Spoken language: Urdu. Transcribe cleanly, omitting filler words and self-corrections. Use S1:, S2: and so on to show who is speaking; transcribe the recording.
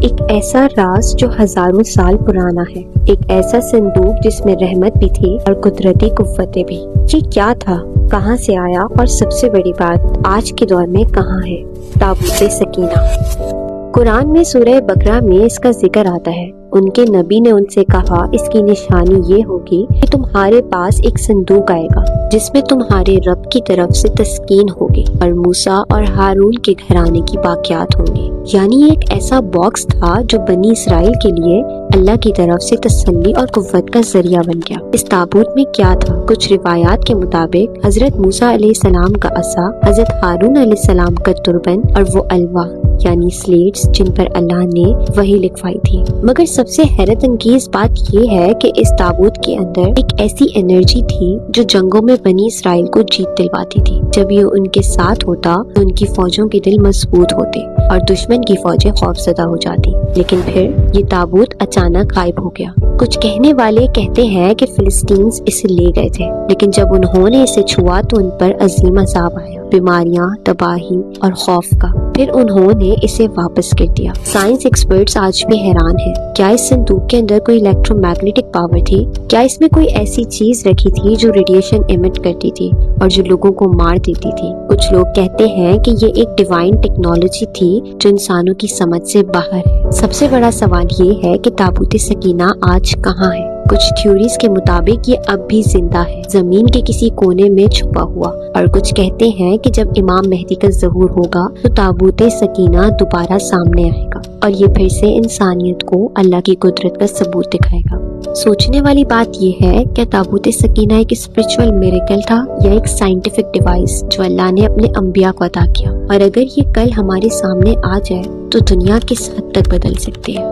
S1: ایک ایسا راز جو ہزاروں سال پرانا ہے، ایک ایسا صندوق جس میں رحمت بھی تھی اور قدرتی قوتیں بھی۔ یہ کیا تھا، کہاں سے آیا، اور سب سے بڑی بات آج کے دور میں کہاں ہے؟ تابوت سکینہ۔ قرآن میں سورہ بقرہ میں اس کا ذکر آتا ہے۔ ان کے نبی نے ان سے کہا، اس کی نشانی یہ ہوگی کہ تمہارے پاس ایک صندوق آئے گا جس میں تمہارے رب کی طرف سے تسکین ہوگی اور موسیٰ اور ہارون کے گھرانے کی باقیات ہوں گے۔ یعنی ایک ایسا باکس تھا جو بنی اسرائیل کے لیے اللہ کی طرف سے تسلی اور قوت کا ذریعہ بن گیا۔ اس تابوت میں کیا تھا؟ کچھ روایات کے مطابق حضرت موسیٰ علیہ السلام کا عصا، حضرت ہارون علیہ السلام کا تربن اور وہ الواح یعنی سلیٹس جن پر اللہ نے وحی لکھوائی تھی۔ مگر سب سے حیرت انگیز بات یہ ہے کہ اس تابوت کے اندر ایک ایسی انرجی تھی جو جنگوں میں بنی اسرائیل کو جیت دلواتی تھی۔ جب یہ ان کے ساتھ ہوتا تو ان کی فوجوں کے دل مضبوط ہوتے اور دشمن کی فوجیں خوفزدہ ہو جاتی۔ لیکن پھر یہ تابوت اچانک غائب ہو گیا۔ کچھ کہنے والے کہتے ہیں کہ فلسطینز اسے لے گئے تھے، لیکن جب انہوں نے اسے چھوا تو ان پر عظیم عذاب آیا، بیماریاں، تباہی اور خوف کا۔ پھر انہوں نے اسے واپس کر دیا۔ سائنس ایکسپرٹس آج بھی حیران ہیں۔ کیا اس صندوق کے اندر کوئی الیکٹرو میگنیٹک پاور تھی؟ کیا اس میں کوئی ایسی چیز رکھی تھی جو ریڈیشن ایمٹ کرتی تھی اور جو لوگوں کو مار دیتی تھی؟ کچھ لوگ کہتے ہیں کہ یہ ایک ڈیوائن ٹیکنالوجی تھی جو انسانوں کی سمجھ سے باہر ہے۔ سب سے بڑا سوال یہ ہے کہ تابوت سکینہ آج کہاں ہے؟ کچھ تھیوریز کے مطابق یہ اب بھی زندہ ہے، زمین کے کسی کونے میں چھپا ہوا، اور کچھ کہتے ہیں کہ جب امام مہدی کا ظہور ہوگا تو تابوت سکینہ دوبارہ سامنے آئے گا اور یہ پھر سے انسانیت کو اللہ کی قدرت کا ثبوت دکھائے گا۔ سوچنے والی بات یہ ہے، کیا تابوت سکینہ ایک اسپرچول میریکل تھا یا ایک سائنٹیفک ڈیوائس جو اللہ نے اپنے انبیاء کو عطا کیا؟ اور اگر یہ کل ہمارے سامنے آ جائے تو دنیا کس حد تک بدل سکتی ہے؟